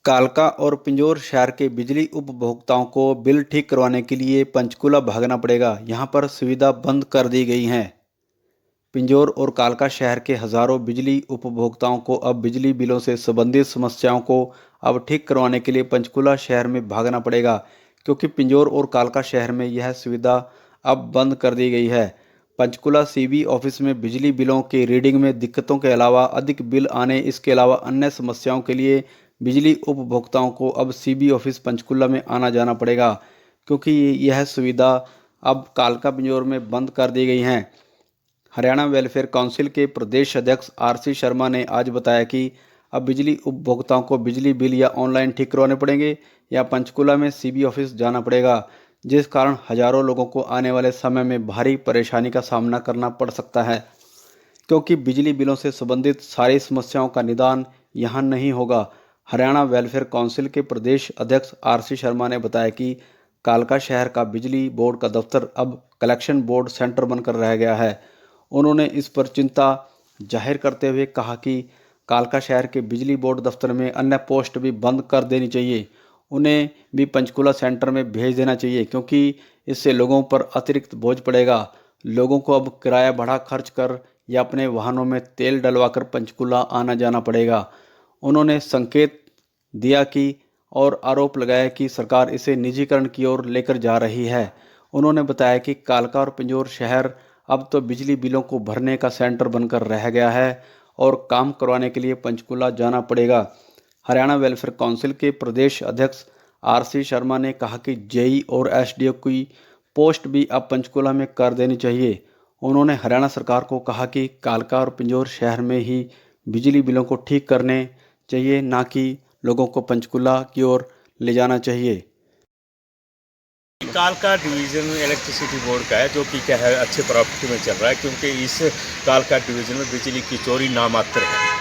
कालका और पिंजौर शहर के बिजली उपभोक्ताओं को बिल ठीक करवाने के लिए पंचकूला भागना पड़ेगा। यहां पर सुविधा बंद कर दी गई है। पिंजौर और कालका शहर के हजारों बिजली उपभोक्ताओं को अब बिजली बिलों से संबंधित समस्याओं को अब ठीक करवाने के लिए पंचकूला शहर में भागना पड़ेगा, क्योंकि पिंजौर और कालका शहर में यह सुविधा अब बंद कर दी गई है। पंचकूला सीबी ऑफिस में बिजली बिलों की रीडिंग में दिक्कतों के अलावा अधिक बिल आने, इसके अलावा अन्य समस्याओं के लिए बिजली उपभोक्ताओं को अब सीबी ऑफिस पंचकूला में आना जाना पड़ेगा, क्योंकि यह सुविधा अब कालका पिंजौर में बंद कर दी गई है। हरियाणा वेलफेयर काउंसिल के प्रदेश अध्यक्ष आरसी शर्मा ने आज बताया कि अब बिजली उपभोक्ताओं को बिजली बिल या ऑनलाइन ठीक करवाने पड़ेंगे या पंचकूला में सीबी ऑफिस जाना पड़ेगा, जिस कारण हजारों लोगों को आने वाले समय में भारी परेशानी का सामना करना पड़ सकता है, क्योंकि बिजली बिलों से संबंधित सारी समस्याओं का निदान यहाँ नहीं होगा। हरियाणा वेलफेयर काउंसिल के प्रदेश अध्यक्ष आरसी शर्मा ने बताया कि कालका शहर का बिजली बोर्ड का दफ्तर अब कलेक्शन बोर्ड सेंटर बनकर रह गया है। उन्होंने इस पर चिंता जाहिर करते हुए कहा कि कालका शहर के बिजली बोर्ड दफ्तर में अन्य पोस्ट भी बंद कर देनी चाहिए, उन्हें भी पंचकूला सेंटर में भेज देना चाहिए, क्योंकि इससे लोगों पर अतिरिक्त बोझ पड़ेगा। लोगों को अब किराया भाड़ा खर्च कर या अपने वाहनों में तेल डलवाकर पंचकूला आना जाना पड़ेगा। उन्होंने संकेत दिया कि और आरोप लगाया कि सरकार इसे निजीकरण की ओर लेकर जा रही है। उन्होंने बताया कि कालका और पिंजौर शहर अब तो बिजली बिलों को भरने का सेंटर बनकर रह गया है और काम करवाने के लिए पंचकूला जाना पड़ेगा। हरियाणा वेलफेयर काउंसिल के प्रदेश अध्यक्ष आरसी शर्मा ने कहा कि जेई और एसडीओ की पोस्ट भी अब पंचकूला में कर देनी चाहिए। उन्होंने हरियाणा सरकार को कहा कि कालका और पिंजौर शहर में ही बिजली बिलों को ठीक करने चाहिए, ना कि लोगों को पंचकूला की ओर ले जाना चाहिए। कालका डिवीज़न इलेक्ट्रिसिटी बोर्ड का है, जो कि क्या है अच्छे प्रॉफिट में चल रहा है, क्योंकि इस कालका डिवीज़न में बिजली की चोरी नामात्र है।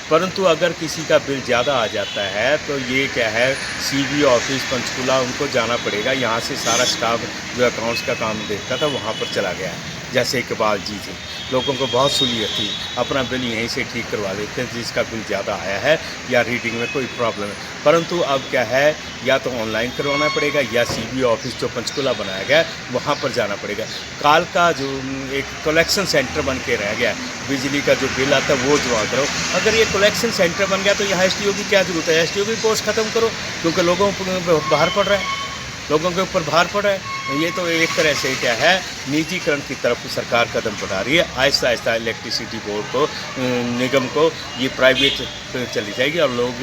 परंतु अगर किसी का बिल ज़्यादा आ जाता है तो ये क्या है, सीबी ऑफिस पंचकूला उनको जाना पड़ेगा। यहाँ से सारा स्टाफ जो अकाउंट्स का काम देखता था वहाँ पर चला गया है। जैसे इकबाल जी थे, लोगों को बहुत सहूलियत थी, अपना बिल यहीं से ठीक करवा लेते हैं जिसका बिल ज़्यादा आया है या रीडिंग में कोई प्रॉब्लम है। परंतु अब क्या है, या तो ऑनलाइन करवाना पड़ेगा या सीबी ऑफिस जो पंचकूला बनाया गया वहाँ पर जाना पड़ेगा। काल का जो एक कलेक्शन सेंटर बन के रह गया, बिजली का जो बिल आता है वो जमा करो। अगर ये कलेक्शन सेंटर बन गया तो यहाँ एसडीओ की क्या जरूरत है? एसडीओ की पोस्ट खत्म करो, क्योंकि लोगों पर बाहर पड़ रहा है, लोगों के ऊपर भार पड़ रहा है। ये तो एक तरह से क्या है, निजीकरण की तरफ सरकार कदम बढ़ा रही है। आहिस्ता आहिस्ता इलेक्ट्रिसिटी बोर्ड को, निगम को ये प्राइवेट चली जाएगी और लोग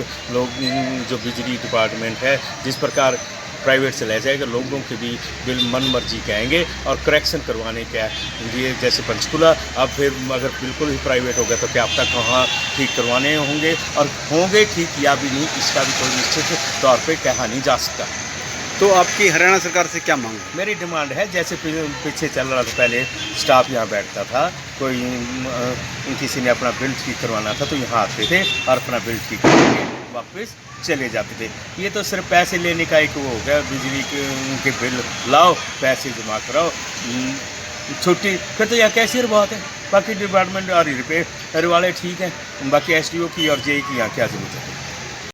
जो बिजली डिपार्टमेंट है जिस प्रकार प्राइवेट से ले जाएगा, लोगों के भी बिल मन मर्जी के आएंगे और करेक्शन करवाने के लिए जैसे पंचकूला। अब फिर अगर बिल्कुल ही प्राइवेट हो गया तो क्या अब तक कहाँ ठीक करवाने होंगे, और होंगे ठीक या भी नहीं, इसका भी कोई निश्चित तौर पर कहा नहीं जा सकता। तो आपकी हरियाणा सरकार से क्या मांग है? मेरी डिमांड है, जैसे पीछे चल रहा था, पहले स्टाफ यहाँ बैठता था, कोई किसी ने अपना बिल ठीक करवाना था तो यहाँ आते थे और अपना बिल ठीक करके वापस चले जाते थे। ये तो सिर्फ पैसे लेने का एक वो हो गया, बिजली के बिल लाओ, पैसे जमा कराओ, छुट्टी। फिर तो यहाँ कैशियर बहुत है, बाकी डिपार्टमेंट और रिपेयर वाले ठीक हैं, बाकी एसडीओ की और जेई की यहाँ क्या जरूरत है।